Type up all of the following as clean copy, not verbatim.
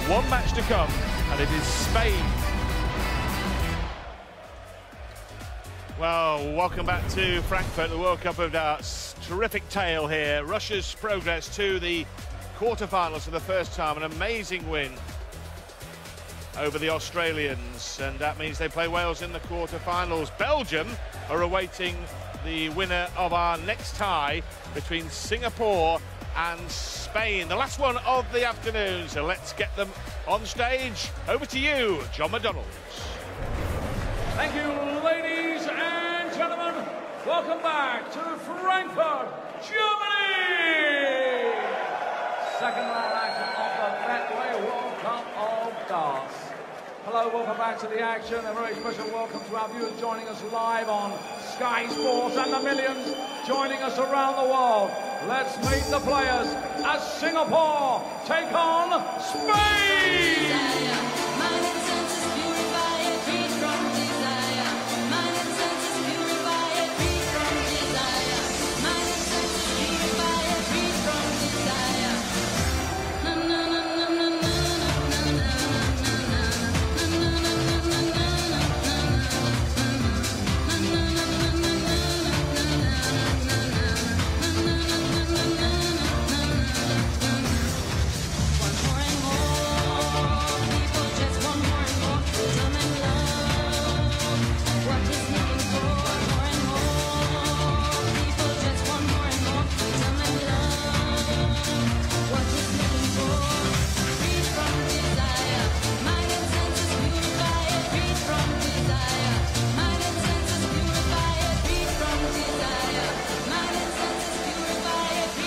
one match to come, and it is Spain. Well, welcome back to Frankfurt, the World Cup of Darts. Terrific tale here. Russia's progress to the quarterfinals for the first time. An amazing win over the Australians, and that means they play Wales in the quarterfinals. Belgium are awaiting the winner of our next tie between Singapore and Spain, the last one of the afternoon. So let's get them on stage. Over to you, John McDonald. Thank you, ladies and gentlemen. Welcome back to Frankfurt, Germany. Second round action of the Betway World Cup of Darts. Hello, welcome back to the action. A very special welcome to our viewers joining us live on Sky Sports and the millions joining us around the world. Let's meet the players as Singapore take on Spain.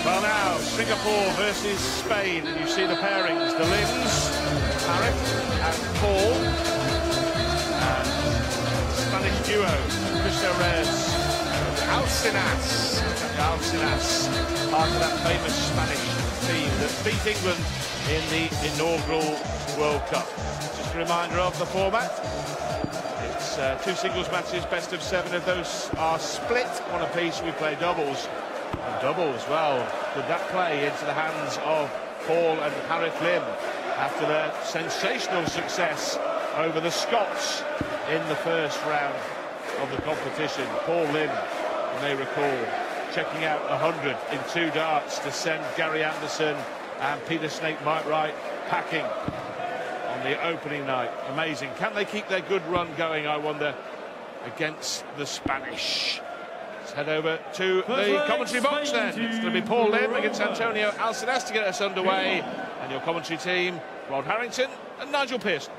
Well now, Singapore versus Spain, and you see the pairings, the Lims, Harith and Paul, and Spanish duo, Cristo Reyes, Alcinas, part of that famous Spanish team that beat England in the inaugural World Cup. Just a reminder of the format. It's two singles matches, best of 7 of those are split, one apiece. We play doubles. And doubles, well, could that play into the hands of Paul and Harith Lim after their sensational success over the Scots in the first round of the competition? Paul Lim, you may recall, checking out 100 in 2 darts to send Gary Anderson and Peter Snake Mike Wright packing on the opening night. Amazing. Can they keep their good run going, I wonder, against the Spanish? Head over to the commentary box then. It's going to be Paul Lim against Antonio Alcinas to get us underway. And your commentary team, Rod Harrington and Nigel Pearson.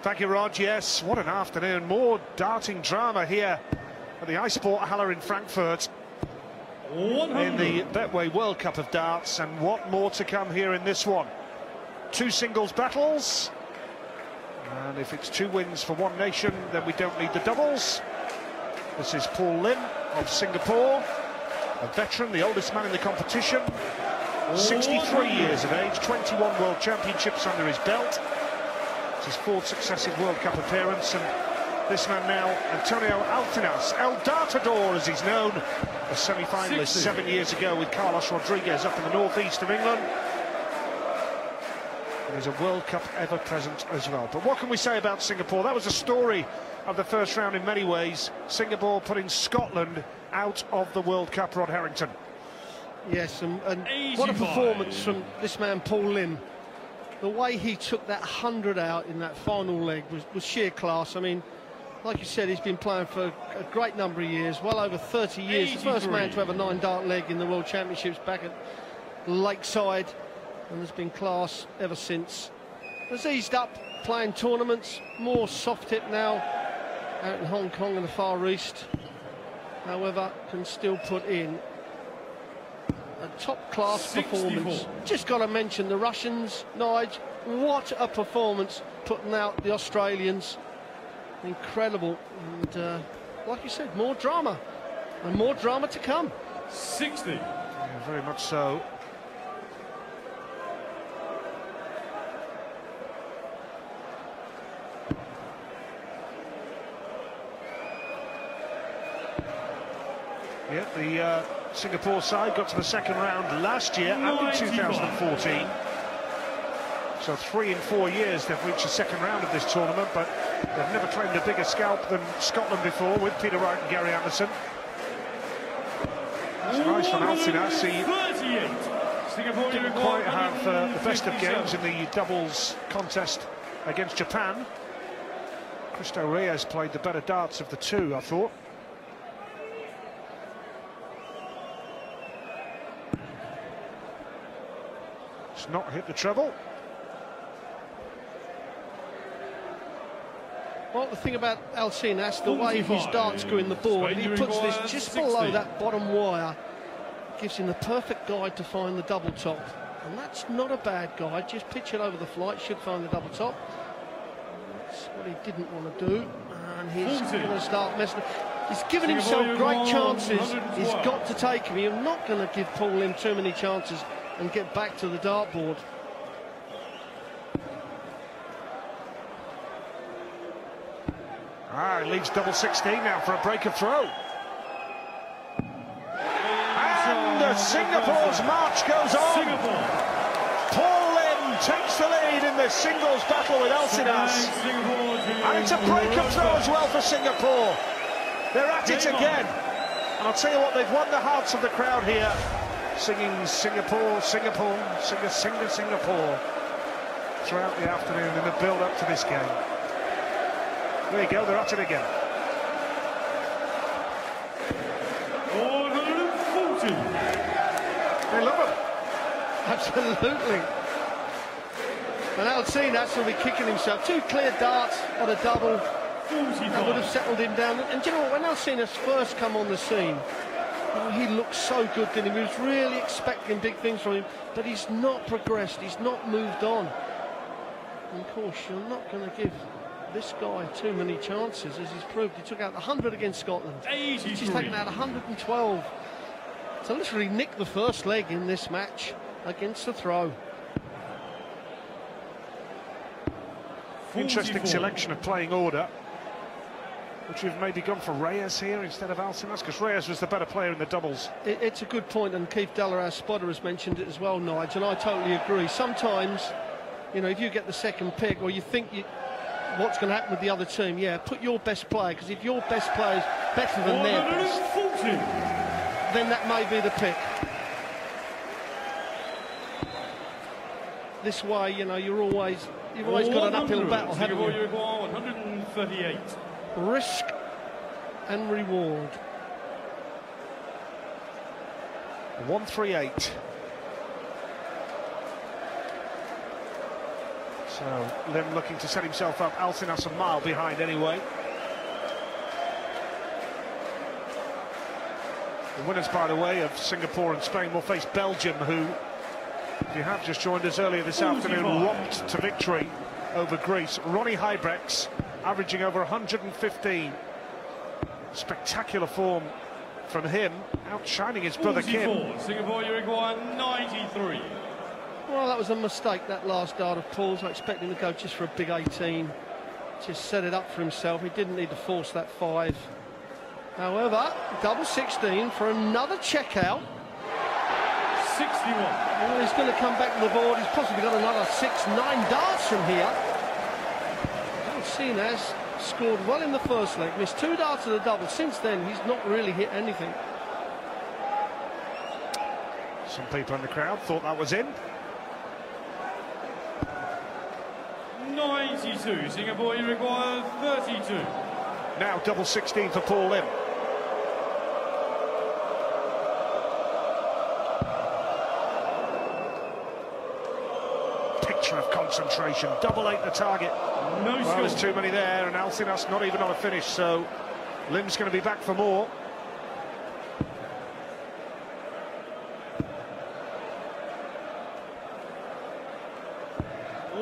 Thank you, Rod. Yes, what an afternoon. More darting drama here at the iSport Halle in Frankfurt in the Betway World Cup of Darts. And what more to come here in this one? 2 singles battles. And if it's 2 wins for one nation, then we don't need the doubles. This is Paul Lim of Singapore, a veteran, the oldest man in the competition, 63 years of age, 21 World Championships under his belt. It's his 4th successive World Cup appearance, and this man now, Antonio Alcinas, El Dartador as he's known, a semi-finalist 7 years ago with Carlos Rodriguez up in the northeast of England. And he's a World Cup ever present as well. But what can we say about Singapore? That was a story of the first round in many ways. Singapore putting Scotland out of the World Cup, Rod Harrington. Yes, and what a performance from this man, Paul Lim. The way he took that 100 out in that final leg was sheer class. I mean, like you said, he's been playing for a great number of years, well over 30 years. The first man to have a 9-dart leg in the World Championships back at Lakeside, and there's been class ever since. Has eased up playing tournaments, more soft tip now out in Hong Kong and the Far East. However, can still put in a top-class performance. Just got to mention the Russians, Nige. What a performance putting out the Australians. Incredible. And like you said, more drama. And more drama to come. 60. Yeah, very much so. Yeah, the Singapore side got to the second round last year and in 2014. So 3 in 4 years they've reached the second round of this tournament, but they've never claimed a bigger scalp than Scotland before, with Peter Wright and Gary Anderson. It's nice from Alcinas. He didn't quite have the best of games in the doubles contest against Japan. Cristo Reyes played the better darts of the two, I thought. It's not hit the treble. Well, the thing about Alcinas, the way his darts go in the board, he puts this just below that bottom wire, gives him the perfect guide to find the double top. And that's not a bad guide, just pitch it over the flight, should find the double top. That's what he didn't want to do, and he's going to start messing. He's given himself great chances, he's got to take them. You're not going to give Paul Lim too many chances and get back to the dartboard. He leads double 16 now for a break of throw. And Singapore's march goes on. Paul Lim takes the lead in the singles battle with Alcinas. And it's a break of throw as well for Singapore. They're at it again. And I'll tell you what, they've won the hearts of the crowd here, singing Singapore, Singapore, Singapore throughout the afternoon in the build-up to this game. There you go, they're at it again. 140. They love them. Absolutely. And Alcinas will be kicking himself. 2 clear darts on a double. That would have settled him down. And do you know what, when Alcinas first come on the scene, he looked so good, didn't he? We was really expecting big things from him, but he's not progressed, he's not moved on. And of course, you're not going to give this guy too many chances, as he's proved. He took out 100 against Scotland. He's taken out 112. So literally nicked the first leg in this match against the throw. Interesting selection of playing order. Would you have maybe gone for Reyes here instead of Alcinas? Because Reyes was the better player in the doubles. It's a good point, and Keith Delarouse Spotter has mentioned it as well, Nigel, and I totally agree. Sometimes, you know, if you get the second pick, or you think what's going to happen with the other team, yeah, put your best player, because if your best player is better than their best, then that may be the pick. This way, you know, you've always got an uphill battle, haven't you? 138. Risk and reward. 138. So Lim looking to set himself up. Alcinas a mile behind anyway. The winners, by the way, of Singapore and Spain will face Belgium, who, if you have just joined us earlier this afternoon, romped to victory over Greece. Ronnie Hybrex averaging over 115. Spectacular form from him, outshining his brother Kim. Singapore, Uruguay 93. Well, that was a mistake, that last dart of Paul's. I expect him to go just for a big 18. Just set it up for himself. He didn't need to force that 5. However, double 16 for another checkout. 61. Well, he's going to come back to the board. He's possibly got another 6-9 darts from here. Alcinas scored well in the first leg, missed 2 darts at the double. Since then, he's not really hit anything. Some people in the crowd thought that was in. 92. Singapore, Uruguay 32. Now double 16 for Paul Lim. Picture of concentration. Double 8 the target. No well, there's too many there, and Alcinas not even on a finish, so Lim's going to be back for more.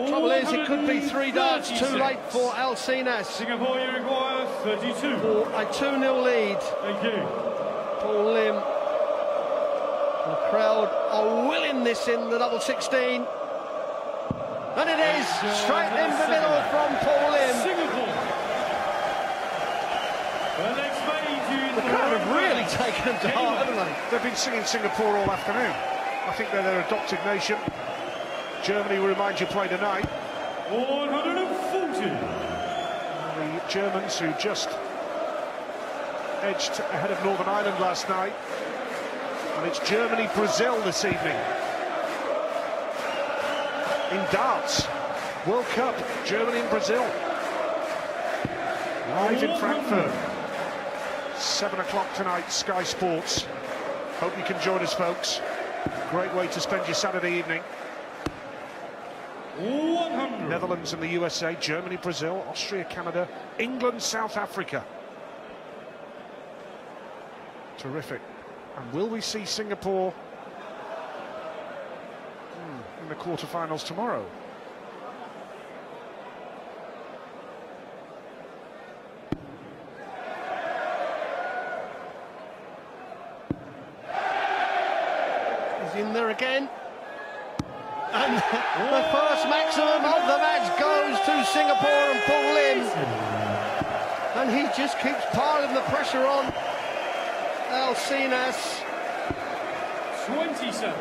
Trouble is, it could be 3 darts too late for Alcinas. Singapore, Uruguay 32. For a 2-0 lead. Thank you. Paul Lim. The crowd are willing this in the double 16. And it is straight in the middle from Paul Lim. Singapore. The crowd have really taken them to heart, haven't they? They've been singing Singapore all afternoon. I think they're their adopted nation. Germany, we remind you, play tonight. 140. The Germans, who just edged ahead of Northern Ireland last night. And it's Germany-Brazil this evening. In darts, World Cup, Germany and Brazil. Live in Frankfurt. 7 o'clock tonight, Sky Sports. Hope you can join us, folks. Great way to spend your Saturday evening. 100. Netherlands and the USA, Germany, Brazil, Austria, Canada, England, South Africa. Terrific. And will we see Singapore in the quarterfinals tomorrow? He's in there again. And the first maximum of the match goes to Singapore and Paul Lim. And he just keeps piling the pressure on Alcinas. 27.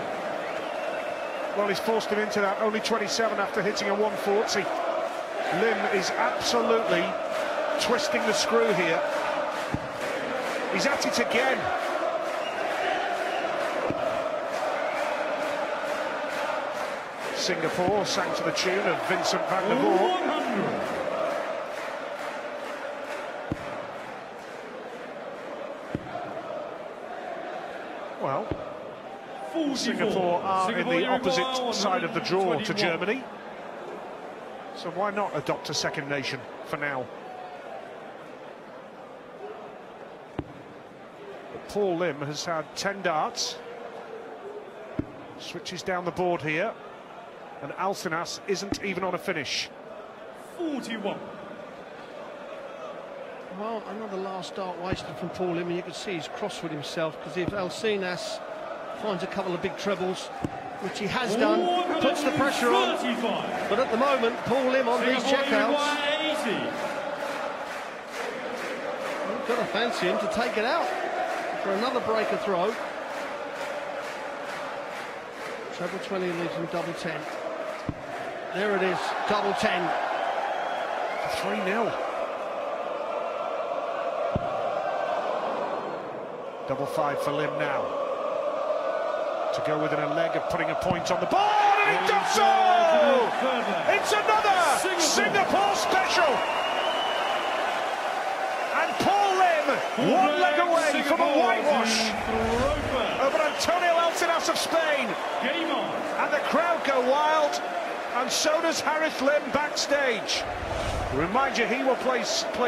Well, he's forced him into that, only 27 after hitting a 140. Lim is absolutely twisting the screw here. He's at it again. Singapore sang to the tune of Vincent van der Voort. 100. Well, 44. Singapore are in the Uruguay, opposite side of the draw to 121. Germany. So why not adopt a second nation for now? But Paul Lim has had 10 darts. Switches down the board here. And Alcinas isn't even on a finish. 41. Well, another last dart wasted from Paul Lim, and you can see he's cross with himself, because if Alcinas finds a couple of big trebles, which he has done, puts the pressure on. 135. But at the moment, Paul Lim on these checkouts, 80. you've got to fancy him to take it out for another breaker throw. Treble 20 leaves him double 10. There it is, double 10. 3-0. Double 5 for Lim now. To go within a leg of putting a point on the board. He does so! It's another Singapore special. And Paul Lim, one leg away from a whitewash over Antonio Alcinas of Spain. Game on. And the crowd go wild, and so does Harith Lim backstage. Remind you, he will play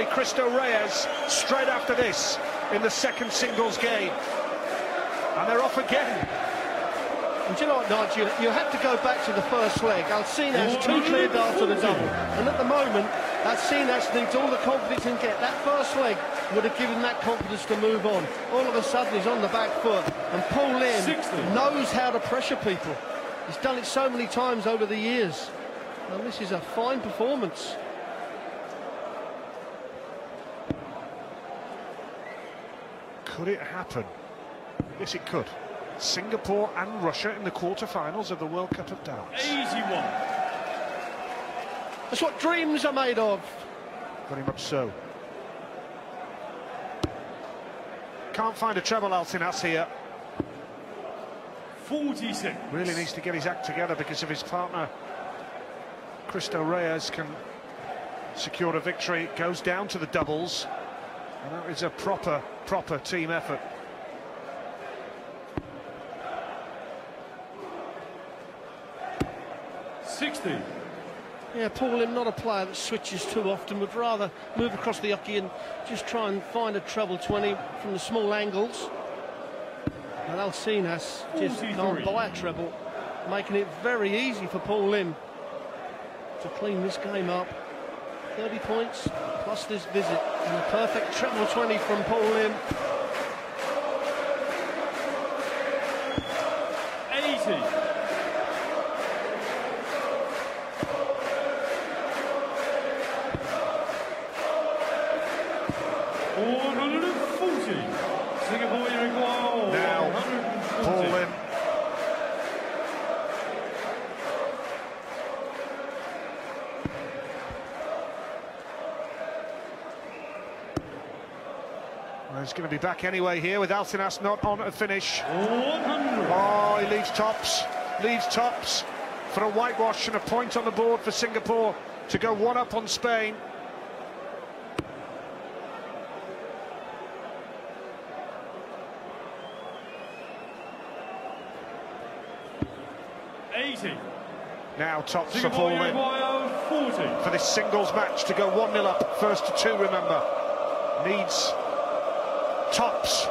Cristo Reyes straight after this in the second singles game. And they're off again. And do you know what, Nigel? You have to go back to the first leg. Alcinas 2 clear darts on the double. And at the moment, Alcinas needs all the confidence he can get. That first leg would have given that confidence to move on. All of a sudden, he's on the back foot. And Paul Lim knows how to pressure people. He's done it so many times over the years. And this is a fine performance. Could it happen? Yes, it could. Singapore and Russia in the quarterfinals of the World Cup of Darts. 81. That's what dreams are made of. Very much so. Can't find a treble, Alcinas here. 46. Really needs to get his act together, because if his partner Cristo Reyes can secure a victory, it goes down to the doubles, and that is a proper team effort. Yeah, Paul Lim, not a player that switches too often, would rather move across the hockey and just try and find a treble 20 from the small angles. And Alcinas just can't buy a treble, making it very easy for Paul Lim to clean this game up. 30 points plus this visit, and a perfect treble 20 from Paul Lim. 80. Singapore, Uruguay. Now, Paul Lim Well, he's going to be back anyway here with Alcinas not on a finish. 100. Oh, he leaves tops for a whitewash and a point on the board for Singapore to go one up on Spain. Now tops for Paul Lim 40. for this singles match to go 1-0 up, first to 2, remember. Needs tops.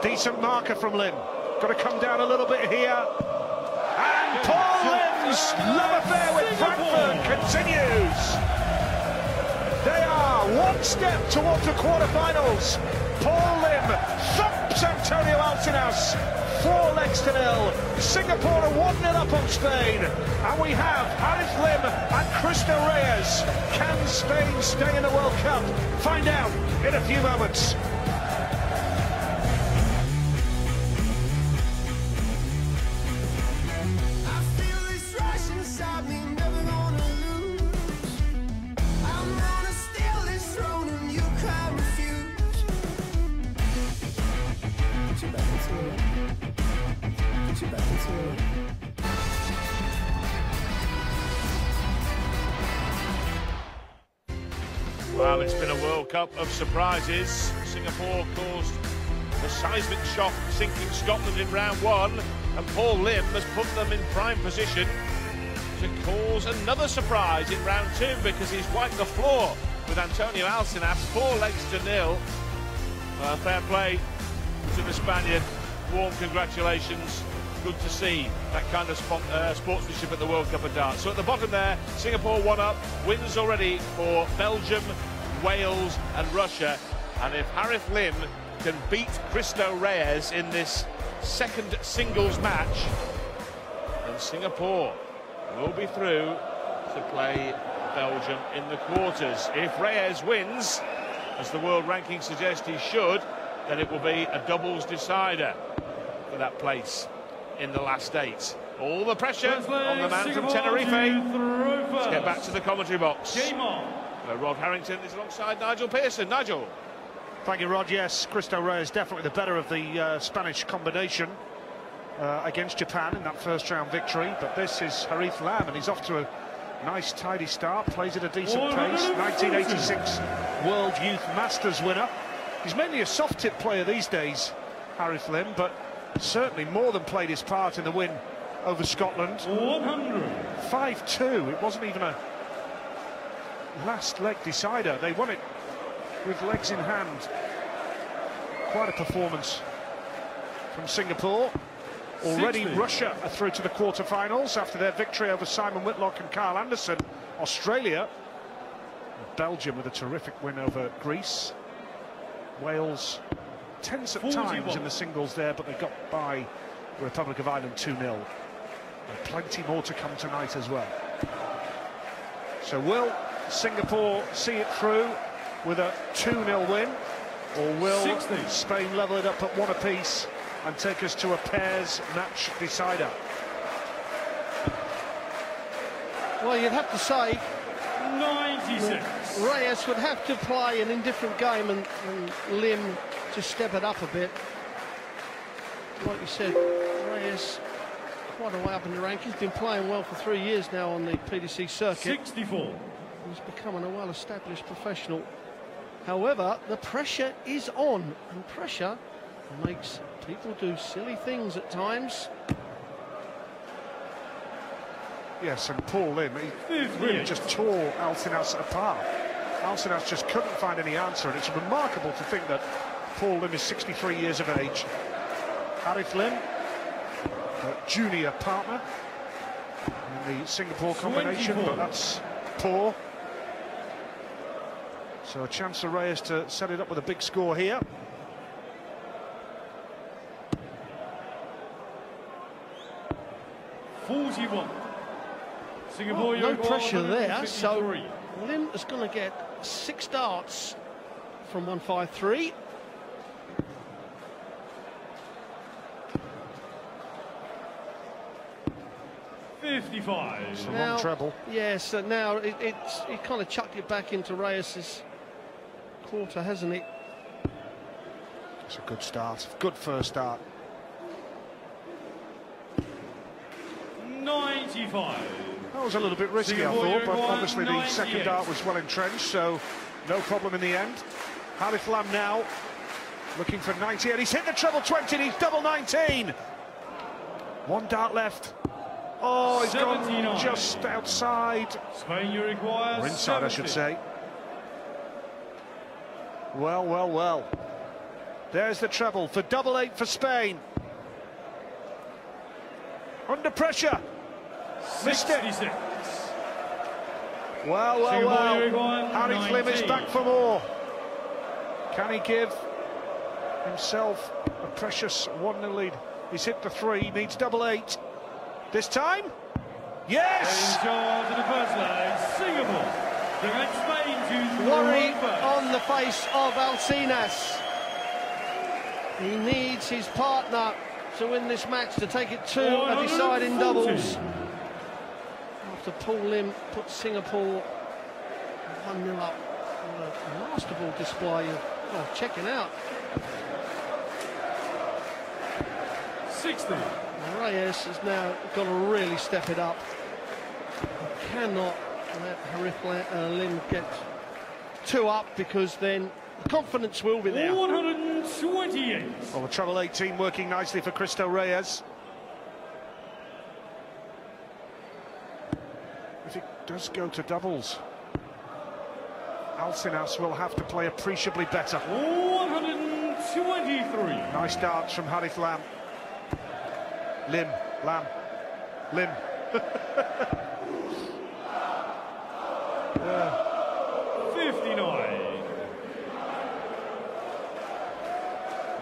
Decent marker from Lim. Got to come down a little bit here. And Paul Lim's love affair with Frankfurt continues. They are one step towards the quarterfinals. Paul Lim thumps Antonio Alcinas. 4 legs to 0. Singapore are 1-0 up on Spain. And we have Harith Lim and Cristo Reyes. Can Spain stay in the World Cup? Find out in a few moments. Well, it's been a World Cup of surprises. Singapore caused the seismic shock sinking Scotland in round 1, and Paul Lim has put them in prime position to cause another surprise in round 2 because he's wiped the floor with Antonio Alcinas, 4 legs to 0. Fair play to the Spaniard. Warm congratulations. Good to see that kind of sportsmanship at the World Cup of Darts. So at the bottom there, Singapore 1 up, wins already for Belgium, Wales and Russia. And if Harith Lim can beat Cristo Reyes in this second singles match, then Singapore will be through to play Belgium in the quarters. If Reyes wins, as the world rankings suggest he should, then it will be a doubles decider for that place in the last 8. All the pressure on the man from Tenerife. Let's get back to the commentary box. Game on. Rod Harrington is alongside Nigel Pearson. Nigel. Thank you, Rod. Yes, Cristo Reyes definitely the better of the Spanish combination against Japan in that first round victory. But this is Harith Lam, and he's off to a nice tidy start, plays at a decent pace. 1986 World Youth Masters winner. He's mainly a soft tip player these days, Harith Lim, but certainly more than played his part in the win over Scotland. 100. 5-2. It wasn't even a last leg decider. They won it with legs in hand. Quite a performance from Singapore. Already 60. Russia are through to the quarterfinals after their victory over Simon Whitlock and Kyle Anderson. Australia, Belgium with a terrific win over Greece. Wales tense at 41. times in the singles there, but they got by the Republic of Ireland 2-0. Plenty more to come tonight as well. So will Singapore see it through with a 2-0 win, or will 60. Spain level it up at 1 apiece and take us to a pairs match decider? Well, you'd have to say 96. Reyes would have to play an indifferent game and Lim just step it up a bit. Like you said, Reyes quite a way up in the rankings. He's been playing well for 3 years now on the PDC circuit. 64. He's becoming a well-established professional. However, the pressure is on, and pressure makes people do silly things at times. Yes, and Paul Lim, he really just tore Alcinas apart. Alcinas just couldn't find any answer, and it's remarkable to think that Paul Lim is 63 years of age. Harith Lim, a junior partner in the Singapore combination, 24. but that's poor. So a chance for Reyes to set it up with a big score here. Singapore, Well, no pressure there, 153. so Lim is going to get 6 darts from 153. 55. It's a long treble. Yes, now it kind of chucked it back into Reyes' quarter, hasn't it? It's a good start. Good first start. 95. That was a little bit risky, I thought, but obviously the second dart was well entrenched, so no problem in the end. Harith Lam now looking for 90, and he's hit the treble 20, and he's double 19. One dart left. Oh, he's 79. Gone just outside. Spain, you require or inside, 70. I should say. Well, well, well. There's the treble for double 8 for Spain. Under pressure. Missed it. 66. Well, well, well. Harith Lim is back for more. Can he give himself a precious 1-0 lead? He's hit the 3, needs double 8. This time? Yes! In charge of the first leg, Singapore. Prevents Spain to worry on the face of Alcinas. He needs his partner to win this match, to take it to a deciding doubles. After Paul Lim put Singapore 1-0 up. What a masterful display of checking out. 60. Reyes has now got to really step it up. He cannot let Harith Lim get 2 up, because then the confidence will be there. 128. Well, the treble 18 working nicely for Cristo Reyes. If it does go to doubles, Alcinas will have to play appreciably better. 123. Nice darts from Harith Lam. Lim. 59.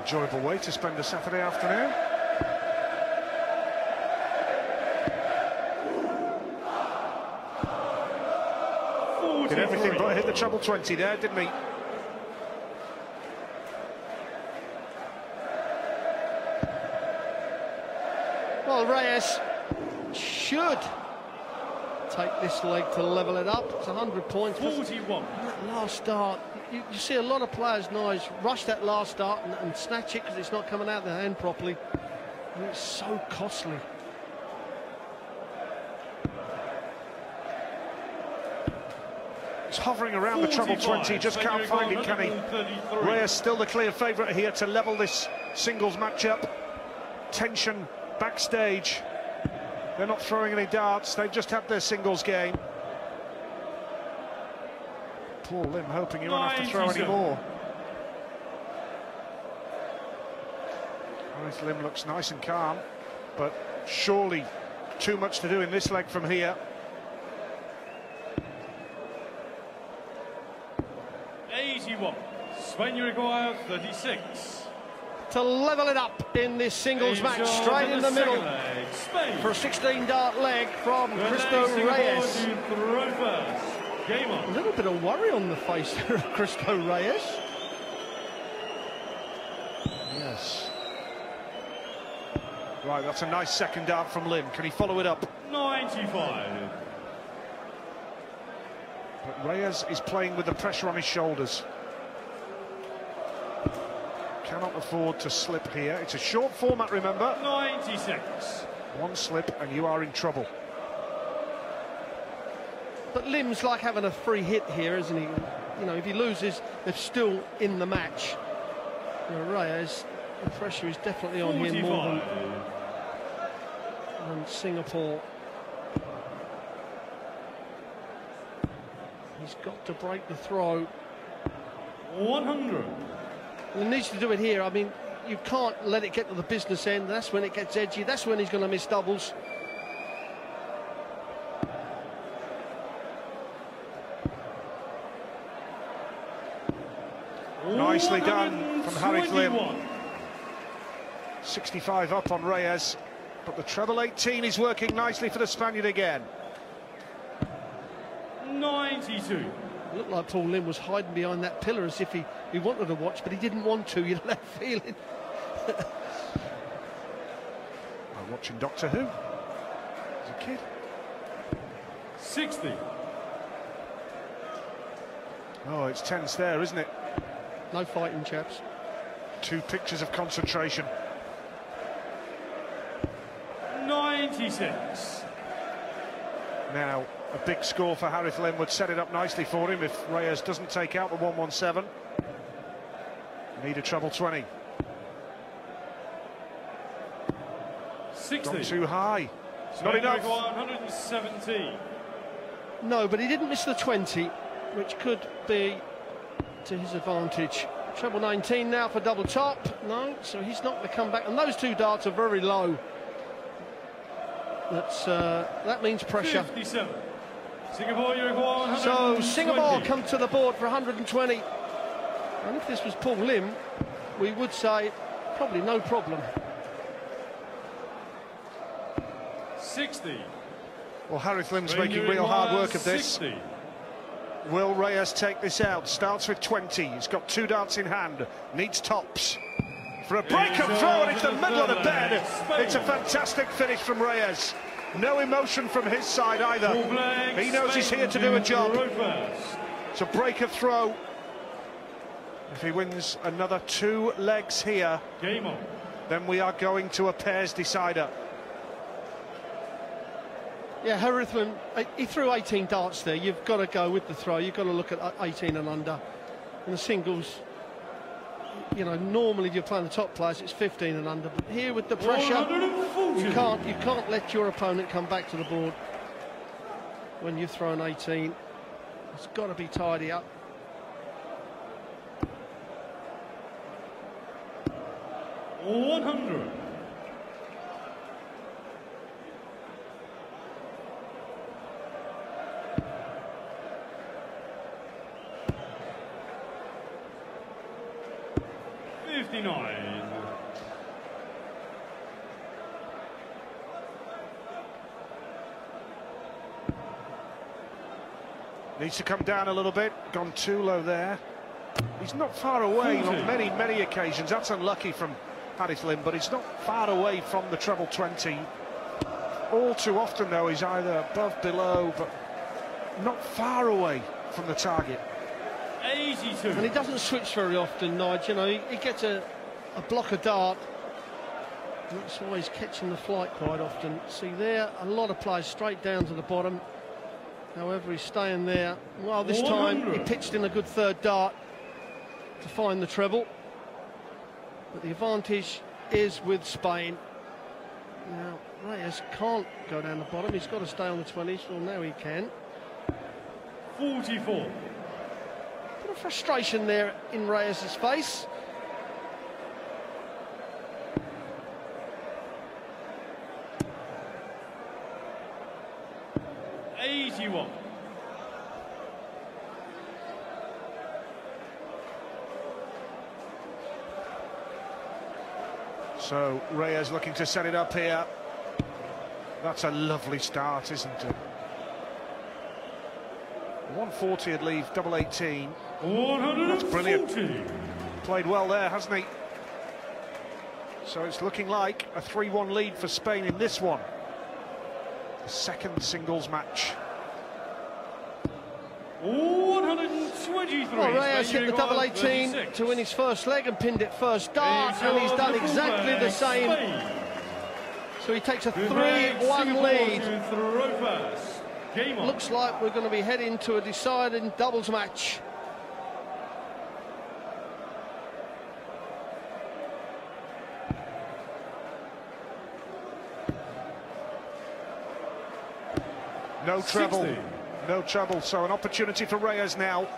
Enjoyable way to spend a Saturday afternoon. Did everything but hit the treble 20 there, didn't he? Well, Reyes should take this leg to level it up. It's 100 points. 41. That last dart, you see a lot of players now rush that last dart and snatch it because it's not coming out of their hand properly. And it's so costly. He's hovering around the treble 20, just can't find it, can he? Reyes still the clear favourite here to level this singles matchup. Tension backstage. They're not throwing any darts, they've just had their singles game. Poor Lim hoping he won't have to throw any more. Harith Lim looks nice and calm, but surely too much to do in this leg from here. 81. Spain, you require 36. To level it up in this singles match, straight in the middle for a 16-dart leg from Cristo Reyes. Game on. A little bit of worry on the face there of Cristo Reyes. Yes. Right, that's a nice second dart from Lim. Can he follow it up? 95. But Reyes is playing with the pressure on his shoulders. Cannot afford to slip here. It's a short format, remember. 96. One slip and you are in trouble. But Lim's like having a free hit here, isn't he? You know, if he loses, they're still in the match. Reyes, the pressure is definitely on 45. him more than Singapore. He's got to break the throw. 100. He needs to do it here. I mean, you can't let it get to the business end. That's when it gets edgy. That's when he's going to miss doubles. Nicely done from Harith Lim. 65 up on Reyes, but the treble 18 is working nicely for the Spaniard again. 92. It looked like Paul Lim was hiding behind that pillar as if he wanted to watch, but he didn't want to. You know that feeling. I'm watching Doctor Who as a kid. 60. Oh, it's tense there, isn't it? No fighting, chaps. Two pictures of concentration. 96. Now, a big score for Harith Lim would set it up nicely for him if Reyes doesn't take out the 117. Need a treble 20. 60. Gone too high. It's not enough. 117. No, but he didn't miss the 20, which could be to his advantage. Treble 19 now for double top. No, so he's not going to come back. And those two darts are very low. That means pressure. 57. Singapore, you require 120. So Singapore come to the board for 120. And if this was Paul Lim, we would say probably no problem. 60. Well, Harith Lim's making real hard work of this. 60. Will Reyes take this out? Starts with 20. He's got two darts in hand. Needs tops. For a break-up throw, and it's the middle of the bed. It's a fantastic finish from Reyes. No emotion from his side either. He knows he's here to do a job. It's a break-up throw. If he wins another two legs here, Game on. then we are going to a pairs decider. Yeah, Harith Lim, he threw 18 darts there. You've got to go with the throw. You've got to look at 18 and under. In the singles, you know, normally if you're playing the top players, it's 15 and under. But here with the pressure, you can't let your opponent come back to the board when you've thrown 18. It's got to be tidy up. $100. Needs to come down a little bit. Gone too low there. He's not far away on many occasions. That's unlucky from Harith Lim, but he's not far away from the treble 20. All too often, though, he's either above, below, but not far away from the target. 82. And he doesn't switch very often, Nigel. You know, he gets a block of dart. And that's why he's catching the flight quite often. See there, a lot of players straight down to the bottom. However, he's staying there. Well, this time he pitched in a good third dart to find the treble. But the advantage is with Spain. Now, Reyes can't go down the bottom. He's got to stay on the 20s. Well, now he can. 44. Bit of frustration there in Reyes' face. $81. So Reyes looking to set it up here. That's a lovely start, isn't it? 140 would leave double 18. 140. That's brilliant. Played well there, hasn't he? So it's looking like a 3-1 lead for Spain in this one. The second singles match. 123. Well, Reyes hit the double 18 to win his first leg and pinned it first dart, and he's done exactly the same. So he takes a 3-1 lead. Looks like we're going to be heading to a deciding doubles match. No treble. 60. No trouble, so an opportunity for Reyes now.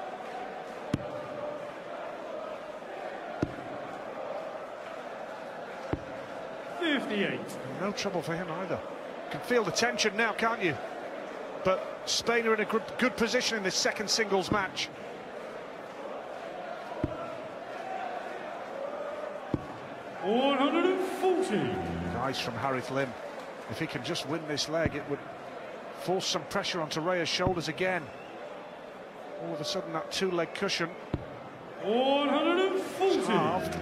No trouble for him either. You can feel the tension now, can't you? But Spain are in a good position in this second singles match. Nice from Harith Lim. If he can just win this leg, it would force some pressure onto Reyes' shoulders again. All of a sudden, that two-leg cushion 140. halved.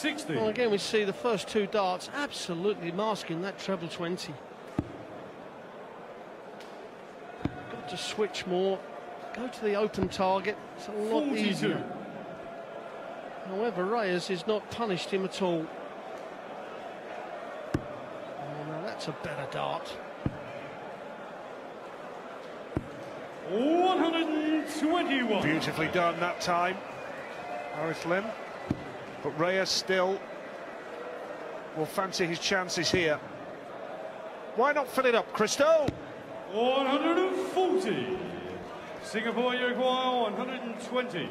60. Well, again, we see the first two darts absolutely masking that treble 20. Got to switch more, go to the open target. It's a lot 42. easier. However, Reyes has not punished him at all. Oh, now that's a better dart. 121. Beautifully done that time, Harith Lim. But Reyes still will fancy his chances here. Why not fill it up, Christo? 140. Singapore, you require 120.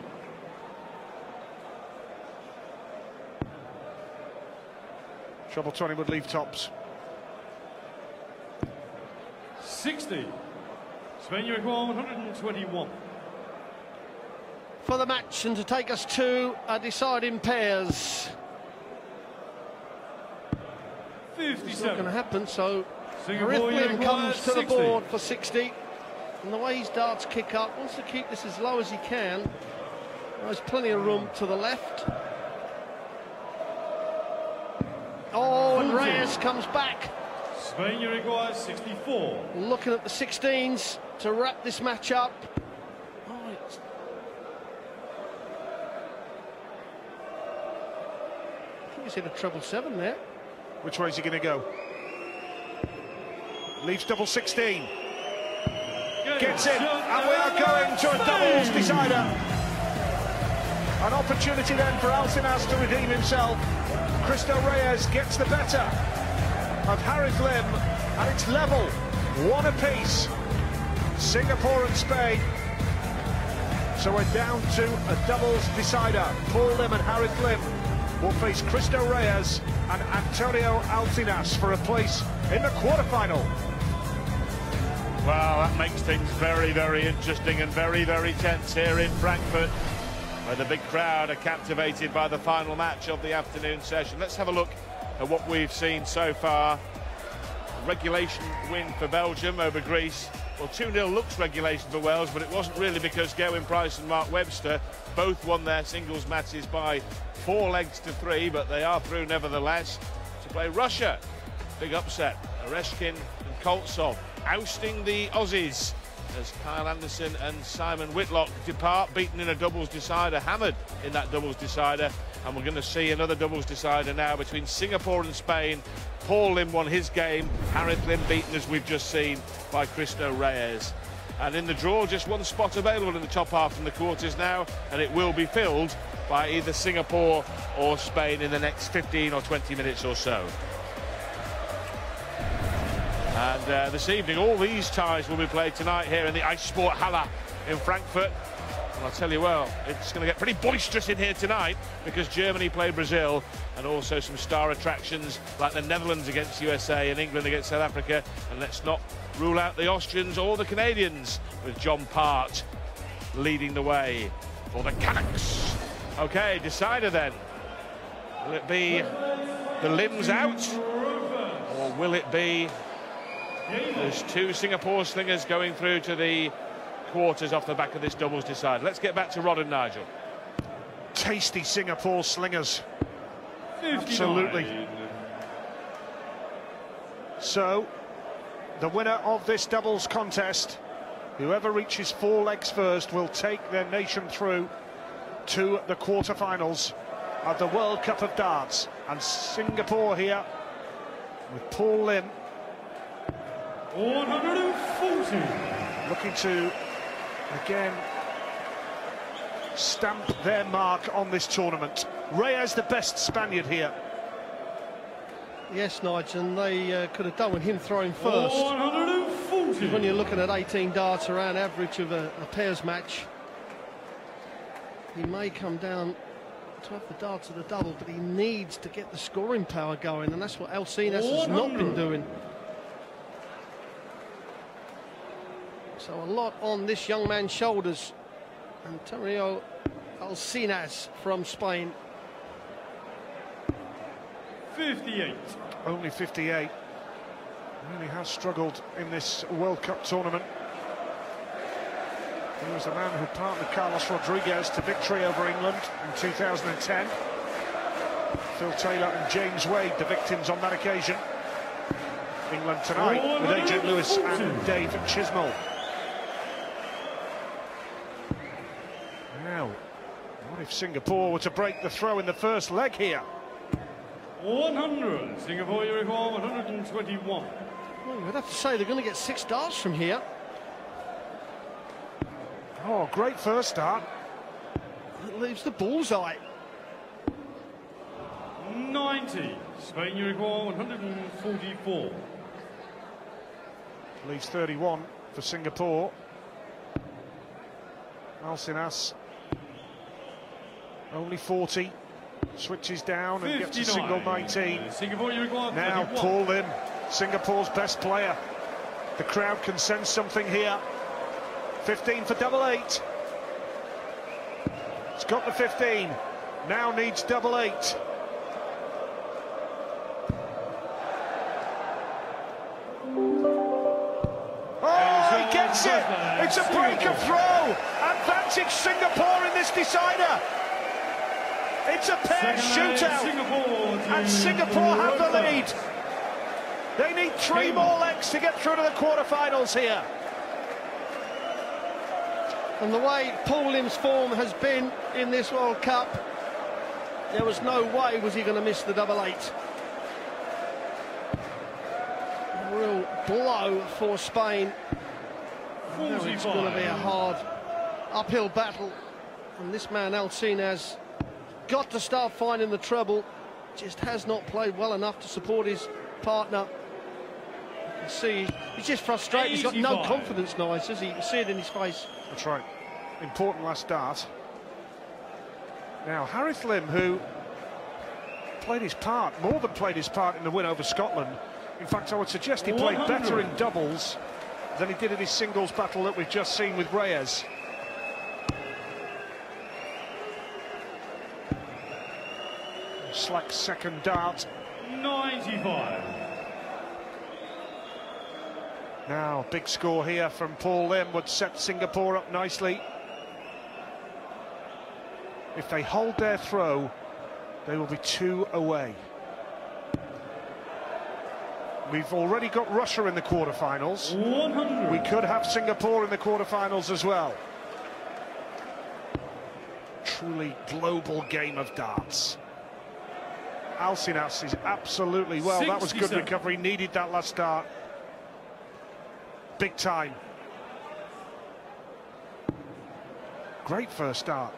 Treble 20 would leave tops. 60. Spain, you require 121. For the match and to take us to a deciding pairs. It's not 57. going to happen, so Singapore, Harith you Lim require comes to the 60. board for 60. And the way his darts kick up, wants to keep this as low as he can. There's plenty of room to the left. Oh, and 40. Reyes comes back. Spain, you require 64. Looking at the 16s to wrap this match up. Oh, I think he's hit a treble 7 there. Which way is he going to go? Leaves double 16. Gets in, and we are going to a doubles decider. An opportunity then for Alcinas to redeem himself. Cristo Reyes gets the better of Harith Lim, and it's level, one apiece. Singapore and Spain. So we're down to a doubles decider. Paul Lim and Harith Lim will face Cristo Reyes and Antonio Alcinas for a place in the quarterfinal. Well, that makes things very, very interesting and very, very tense here in Frankfurt, where the big crowd are captivated by the final match of the afternoon session. Let's have a look at what we've seen so far. Regulation win for Belgium over Greece. Well, 2-0 looks regulation for Wales, but it wasn't really, because Gerwyn Price and Mark Webster both won their singles matches by 4 legs to 3, but they are through nevertheless to play Russia. Big upset. Oreshkin and Koltsov ousting the Aussies as Kyle Anderson and Simon Whitlock depart, beaten in a doubles decider, hammered in that doubles decider. And we're going to see another doubles decider now between Singapore and Spain. Paul Lim won his game, Harith Lim beaten, as we've just seen, by Cristo Reyes. And in the draw, just one spot available in the top half in the quarters now, and it will be filled by either Singapore or Spain in the next 15 or 20 minutes or so. And this evening, all these ties will be played tonight here in the Eissporthalle in Frankfurt. And I'll tell you, well, it's going to get pretty boisterous in here tonight, because Germany play Brazil, and also some star attractions like the Netherlands against USA and England against South Africa. And let's not rule out the Austrians or the Canadians, with John Part leading the way for the Canucks. OK, decider then. Will it be the limbs out, or will it be... There's 2 Singapore slingers going through to the quarters off the back of this doubles decider. Let's get back to Rod and Nigel. Tasty Singapore slingers. 59. Absolutely. So, the winner of this doubles contest, whoever reaches 4 legs first, will take their nation through to the quarterfinals of the World Cup of Darts. And Singapore here with Paul Lim 140. looking to again stamp their mark on this tournament. Reyes the best Spaniard here. Yes, Nigel, and they could have done with him throwing first. 140. When you're looking at 18 darts around average of a pairs match, he may come down to have the darts of the double, but he needs to get the scoring power going, and that's what Alcinas has not been doing. So a lot on this young man's shoulders. Antonio Alcinas from Spain. 58. Only 58. Really has struggled in this World Cup tournament. He was the man who partnered Carlos Rodriguez to victory over England in 2010. Phil Taylor and James Wade, the victims on that occasion. England tonight with Adrian Lewis and Dave Chisnall. Now, what if Singapore were to break the throw in the first leg here? 100. Singapore, you recall 121. Well, we'd have to say they're going to get 6 darts from here. Oh, great first start. It leaves the bullseye. 90. Spain, you recall 144. Leaves 31 for Singapore. Alcinas only 40. Switches down and gets a single 19. Singapore, you recall now 31. Paul Lim, Singapore's best player. The crowd can sense something here. 15 for double 8. It's got the 15. Now needs double 8. Oh, he gets it! It's a break of throw! Advantage Singapore in this decider! It's a pair shootout! And Singapore have the lead! They need 3 more legs to get through to the quarterfinals here. And the way Paul Lim's form has been in this World Cup, there was no way was he going to miss the double 8. A real blow for Spain. Now it's going to be a hard uphill battle, and this man Alcinas got to start finding the treble. Just has not played well enough to support his partner. You can see he's just frustrated. He's got no confidence now, does he? You can see it in his face. That's right. Important last dart. Now Harith Lim, who played his part, more than played his part in the win over Scotland. In fact, I would suggest he played better in doubles than he did in his singles battle that we've just seen with Reyes. Slack second dart. 95. Now, big score here from Paul Lim would set Singapore up nicely. If they hold their throw, they will be 2 away. We've already got Russia in the quarterfinals. 100. We could have Singapore in the quarterfinals as well. Truly global game of darts. Alcinas is absolutely well. 67. That was good recovery. Needed that last start. Big time. Great first start.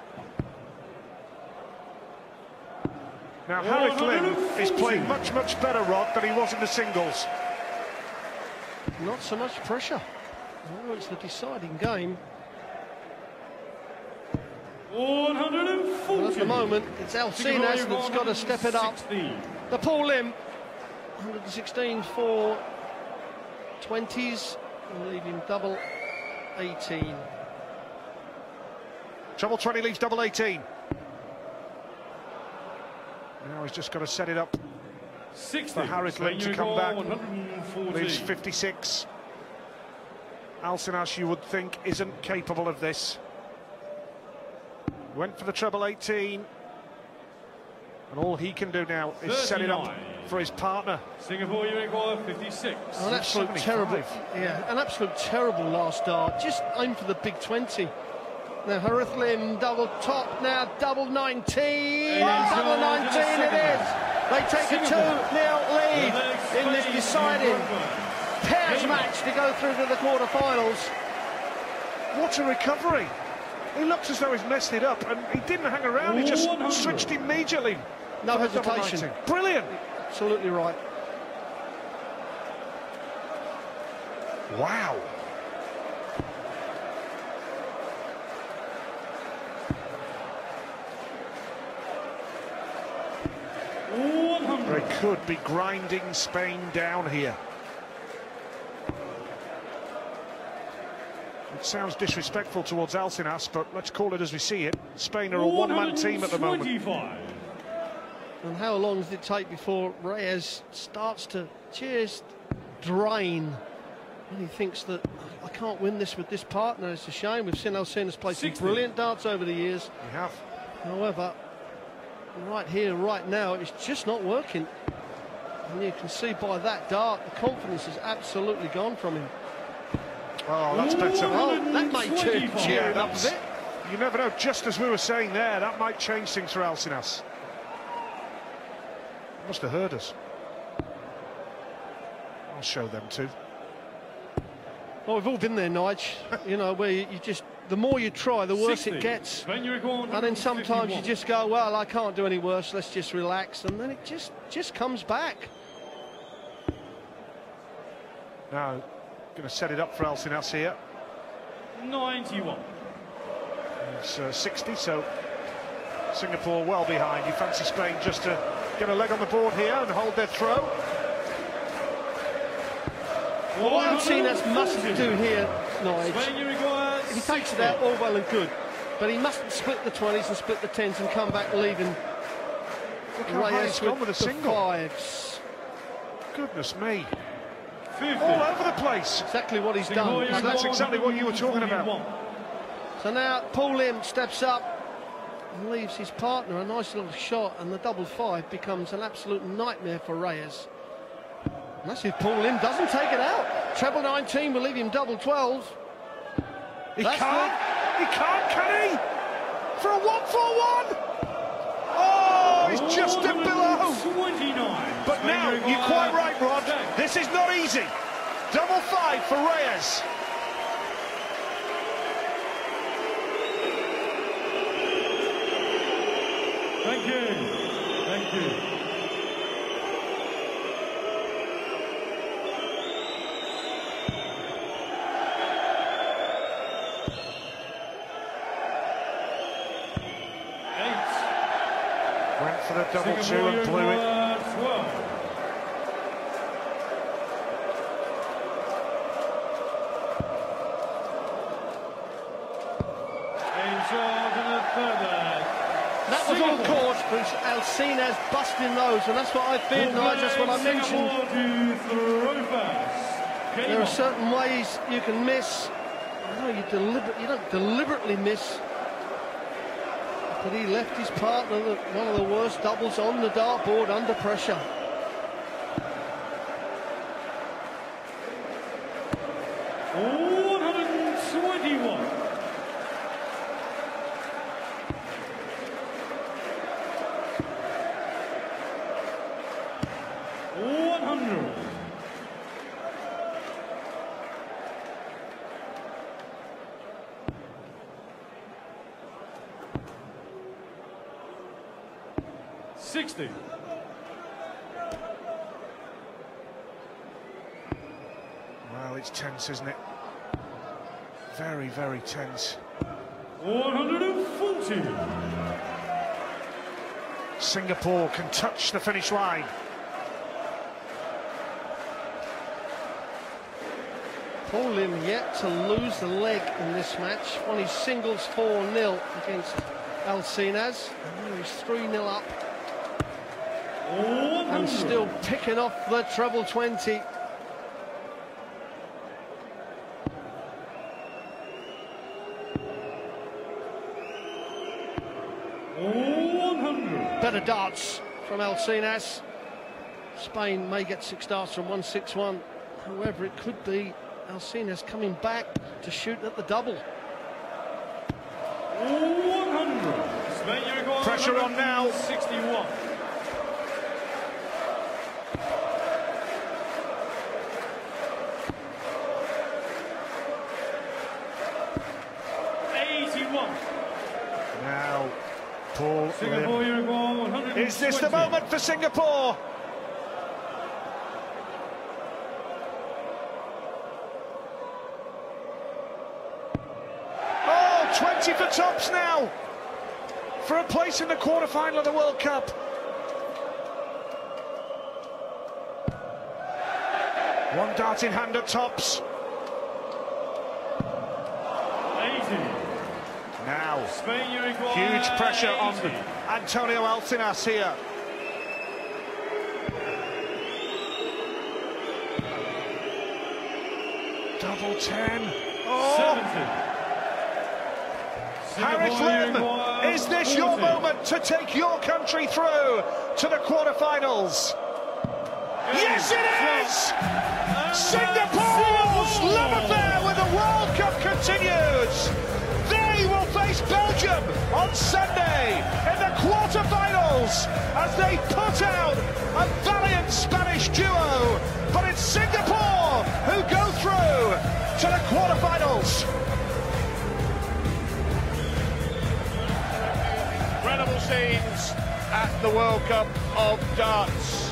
Now Harith Lim is playing much better, Rod, than he was in the singles. Not so much pressure. Oh, it's the deciding game. 140. Well, at the moment, it's Alcinas that's got to step it up. The Paul Lim, 116 for 20s, leaving double 18. Treble 20 leaves double 18. Now he's just got to set it up 60. for Harith Lim to come back. 140. Leaves 56. Alcinas, you would think, isn't capable of this. Went for the treble 18. And all he can do now is 39. set it up for his partner. Singapore, you require 56. An absolute 75. terrible, yeah, an absolute terrible last dart. Just aim for the big 20. Now Harith Lim double top, now double 19. Double 19 it is. They take a 2-0 lead in this deciding pairs match to go through to the quarterfinals. What a recovery. He looks as though he's messed it up, and he didn't hang around. He just 100. switched immediately. No for the double hesitation. 19. Brilliant. Absolutely right. Wow. They could be grinding Spain down here. It sounds disrespectful towards Alcinas, but let's call it as we see it. Spain are a one-man team at the moment. 125. And how long does it take before Reyes starts to just drain? And he thinks that I can't win this with this partner. It's a shame. We've seen Alcinas play some 60. brilliant darts over the years. We have. However, right here, right now, it's just not working. And you can see by that dart, the confidence is absolutely gone from him. Oh, that's better. Oh, that might cheer him up a bit. You never know, just as we were saying there, that might change things for Alcinas. Must have heard us. I'll show them too. Well, we've all been there, Nige. You know, where you just, the more you try, the worse it gets. And then sometimes you just go, well, I can't do any worse, let's just relax. And then it just comes back. Now, going to set it up for Alcinas here. 91. It's 60, so Singapore well behind. You fancy Spain just to get a leg on the board here and hold their throw? What Alcinas mustn't do here, Nige, if he takes it out, all well and good, but he mustn't split the 20s and split the 10s and come back leaving Reyes with the fives. Goodness me. 50. All over the place. Exactly what he's done. So that's exactly what you were talking about. So now Paul Lim steps up and leaves his partner a nice little shot, and the double five becomes an absolute nightmare for Reyes. And that's if Paul Lim doesn't take it out. Treble 19 will leave him double 12. He can't, can he? For a 1-4-1. Oh, he's just a below. 29. But now, you're quite right, Rod. This is not easy. Double five for Reyes. Thank you. Thank you. Went for the double two and blew it. 12. That was all caused for Alcinas busting those, and that's what I feared, Nige. That's what I mentioned. There are certain ways you can miss. I know you don't deliberately miss. But he left his partner one of the worst doubles on the dartboard under pressure. Well, it's tense, isn't it? Very, very tense. 140. Singapore can touch the finish line. Paul Lim yet to lose the leg in this match. When he singles 4-0 against Alcinas. And he's 3-0 up. And still picking off the treble 20. Better darts from Alcinas. Spain may get 6 darts from 161. However, it could be Alcinas coming back to shoot at the double. 100. Pressure on now. 61. Now, Paul Singapore, Lim. Is this the moment for Singapore? Oh, 20 for tops now for a place in the quarter-final of the World Cup. One dart in hand at tops. 80. Now, Spain, huge pressure on 80. Antonio Alcinas here. Double 10. Oh. Harith Lim, is this your moment to take your country through to the quarterfinals? Yes, it is! Singapore's love affair with the World Cup continues. They will face Belgium on Sunday in the quarterfinals as they put out a valiant Spanish duo. But it's Singapore who go through to the quarterfinals. Incredible scenes at the World Cup of Darts,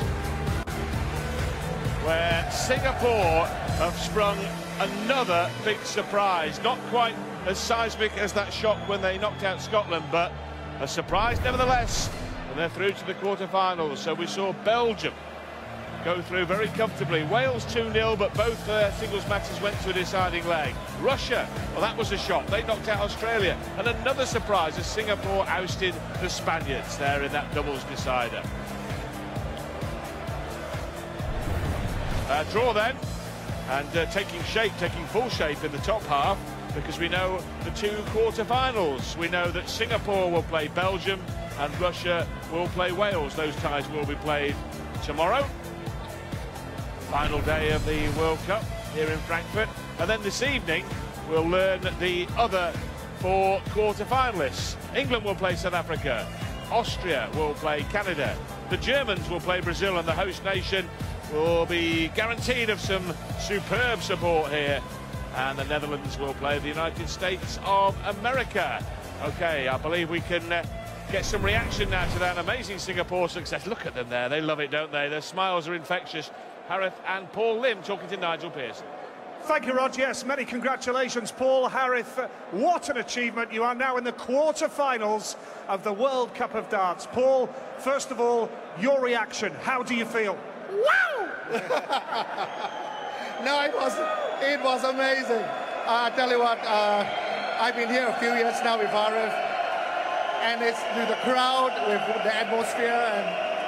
where Singapore have sprung another big surprise. Not quite as seismic as that shock when they knocked out Scotland, but a surprise nevertheless, and they're through to the quarterfinals. So we saw Belgium go through very comfortably. Wales 2-0, but both singles matches went to a deciding leg. Russia, well, that was a shock. They knocked out Australia. And another surprise as Singapore ousted the Spaniards there in that doubles decider. Draw then, and taking full shape in the top half, because we know the two quarter-finals. We know that Singapore will play Belgium and Russia will play Wales. Those ties will be played tomorrow. Final day of the World Cup here in Frankfurt. And then this evening, we'll learn the other four quarter-finalists. England will play South Africa. Austria will play Canada. The Germans will play Brazil, and the host nation will be guaranteed of some superb support here. And the Netherlands will play the United States of America. Okay, I believe we can get some reaction now to that amazing Singapore success. Look at them there, they love it, don't they? Their smiles are infectious. Harith and Paul Lim talking to Nigel Pearson. Thank you, Rod. Yes, many congratulations, Paul, Harith. What an achievement. You are now in the quarter-finals of the World Cup of Darts. Paul, first of all, your reaction. How do you feel? Wow! No, it was amazing. I tell you what, I've been here a few years now with Harith, and it's with the crowd, with the atmosphere,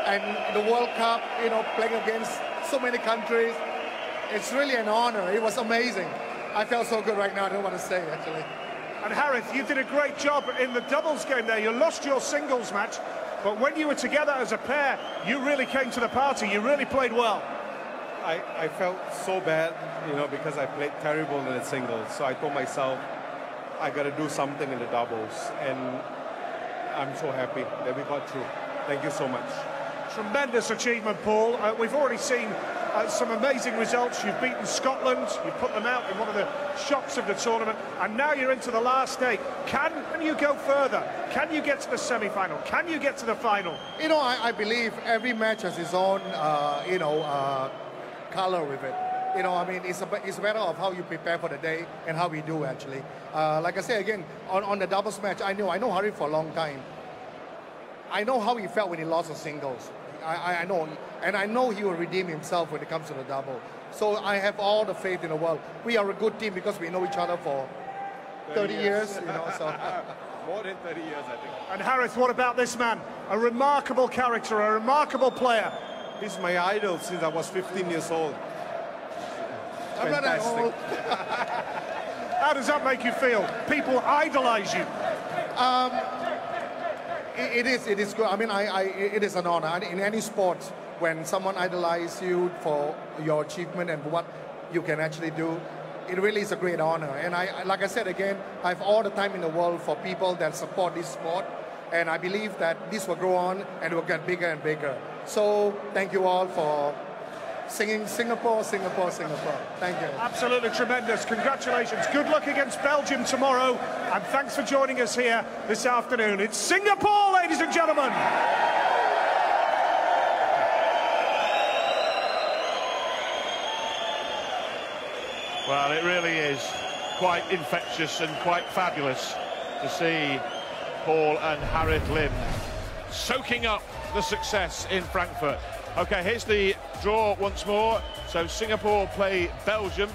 and the World Cup, you know, playing against so many countries. It's really an honor. It was amazing. I felt so good right now. I don't want to say, actually. And Harith, you did a great job in the doubles game there. You lost your singles match, but when you were together as a pair, you really came to the party. You really played well. I felt so bad, you know, because I played terrible in the singles. So I told myself, I got to do something in the doubles. And I'm so happy that we got through. Thank you so much. Tremendous achievement, Paul. We've already seen some amazing results. You've beaten Scotland, you've put them out in one of the shocks of the tournament, and now you're into the last eight. Can you go further? Can you get to the semi-final? Can you get to the final? You know, I believe every match has its own, color with it. You know, I mean, it's a matter of how you prepare for the day and how we do, actually. Like I say again, on the doubles match, I know Harith for a long time. I know how he felt when he lost the singles. I know, and I know he will redeem himself when it comes to the double. So I have all the faith in the world. We are a good team because we know each other for 30 years, you know, so. More than 30 years, I think. And Harith, what about this man? A remarkable character, a remarkable player. He's my idol since I was 15 years old. I'm not that old. How does that make you feel? People idolize you. It is good. I mean, it is an honor. In any sport, when someone idolizes you for your achievement and what you can actually do, it really is a great honor. And like I said again, I have all the time in the world for people that support this sport. And I believe that this will go on and will get bigger and bigger. So thank you all for singing Singapore, Singapore, Singapore. Thank you. Absolutely tremendous. Congratulations. Good luck against Belgium tomorrow. And thanks for joining us here this afternoon. It's Singapore, ladies and gentlemen. Well, it really is quite infectious and quite fabulous to see Paul and Harith Lim soaking up the success in Frankfurt. Okay, here's the draw once more. So Singapore play Belgium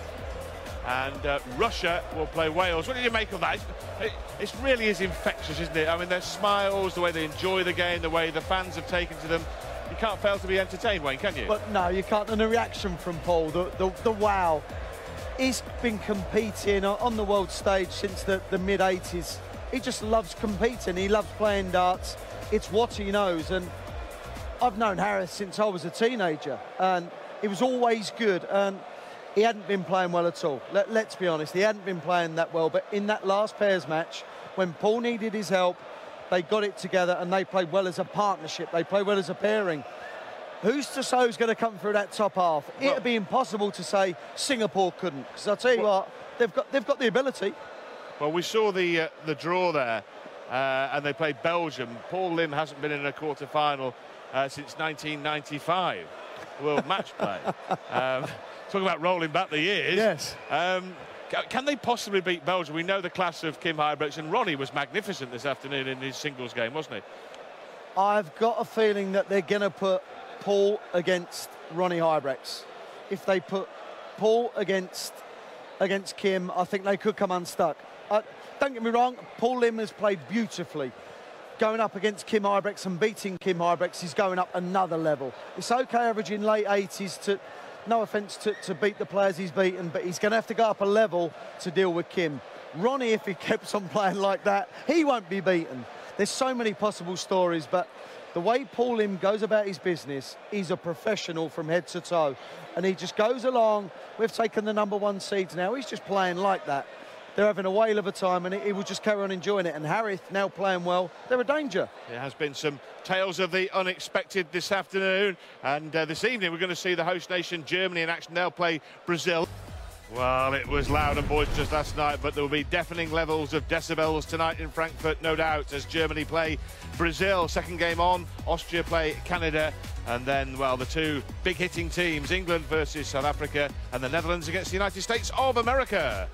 and Russia will play Wales. What did you make of that? It really is infectious, isn't it? I mean, their smiles, the way they enjoy the game, the way the fans have taken to them. You can't fail to be entertained, Wayne, can you? But no, you can't. And the reaction from Paul, the wow. He's been competing on the world stage since the mid-80s he just loves competing. He loves playing darts. It's what he knows. And I've known Harris since I was a teenager, and he was always good. And he hadn't been playing well at all. Let's be honest, he hadn't been playing that well. But in that last pairs match, when Paul needed his help, they got it together and they played well as a partnership. They played well as a pairing. Who's to say who's going to come through that top half? Well, it'd be impossible to say Singapore couldn't, because I'll tell you what, they've got the ability. Well, we saw the draw there, and they played Belgium. Paul Lim hasn't been in a quarter-final since 1995, World Match Play. Talking about rolling back the years. Yes. Can they possibly beat Belgium? We know the class of Kim Huybrechts, and Ronnie was magnificent this afternoon in his singles game, wasn't he? I've got a feeling that they're going to put Paul against Ronnie Huybrechts. If they put Paul against Kim, I think they could come unstuck. Don't get me wrong, Paul Lim has played beautifully. Going up against Kim Huybrechts and beating Kim Huybrechts is going up another level. It's okay averaging late 80s to, no offence to beat the players he's beaten, but he's going to have to go up a level to deal with Kim. Ronnie, if he keeps on playing like that, he won't be beaten. There's so many possible stories, but the way Paul Lim goes about his business, he's a professional from head to toe. And he just goes along. We've taken the #1 seeds now. He's just playing like that. They're having a whale of a time, and he will just carry on enjoying it. And Harris now playing well. They're a danger. There has been some tales of the unexpected this afternoon. And this evening, we're going to see the host nation, Germany, in action. They'll play Brazil. Well, it was loud and boisterous last night, but there will be deafening levels of decibels tonight in Frankfurt, no doubt, as Germany play Brazil. Second game on, Austria play Canada, and then, well, the two big hitting teams, England versus South Africa, and the Netherlands against the United States of America.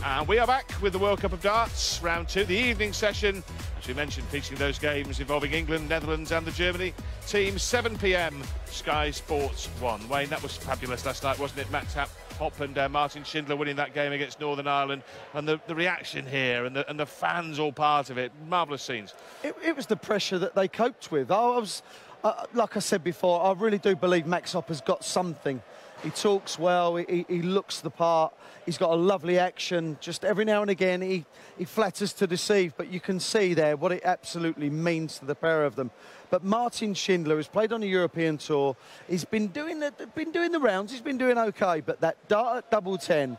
And we are back with the World Cup of Darts, round 2, the evening session, as we mentioned, featuring those games involving England, Netherlands and the Germany team, 7 p.m, Sky Sports 1. Wayne, that was fabulous last night, wasn't it? Max Hopp and Martin Schindler winning that game against Northern Ireland, and the reaction here and the fans all part of it. Marvellous scenes. It was the pressure that they coped with. Like I said before, I really do believe Max Hopp has got something. He talks well, he looks the part, he's got a lovely action. Just every now and again he flatters to deceive, but you can see there what it absolutely means to the pair of them. But Martin Schindler has played on a European tour. He's been doing the rounds, he's been doing okay, but that dart at double 10,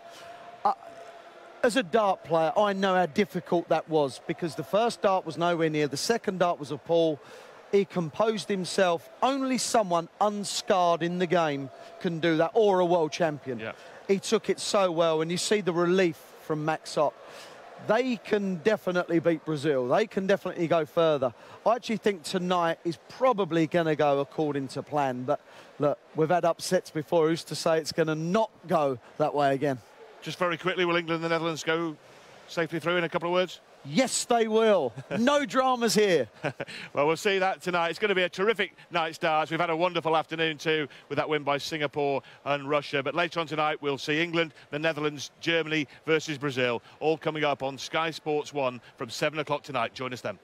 as a dart player, I know how difficult that was, because the first dart was nowhere near, the second dart was a Paul. He composed himself. Only someone unscarred in the game can do that, or a world champion. Yeah. He took it so well, and you see the relief from Max Hopp. They can definitely beat Brazil. They can definitely go further. I actually think tonight is probably going to go according to plan. But look, we've had upsets before. Who's to say it's going to not go that way again? Just very quickly, will England and the Netherlands go safely through in a couple of words? Yes, they will. No dramas here. Well, we'll see that tonight. It's going to be a terrific night's darts. We've had a wonderful afternoon too with that win by Singapore and Russia. But later on tonight, we'll see England, the Netherlands, Germany versus Brazil, all coming up on Sky Sports 1 from 7 o'clock tonight. Join us then.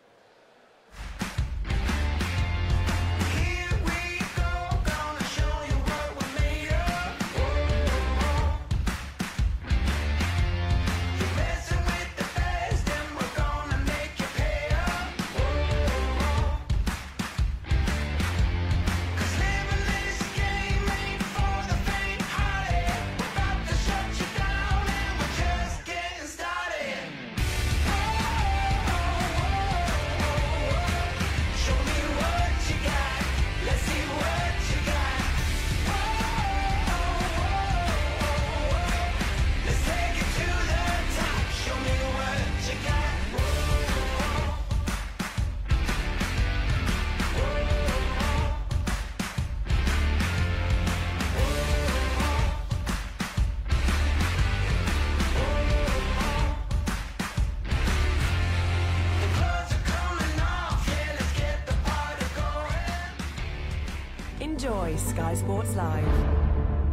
Enjoy Sky Sports Live.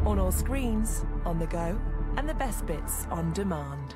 On all screens, on the go, and the best bits on demand.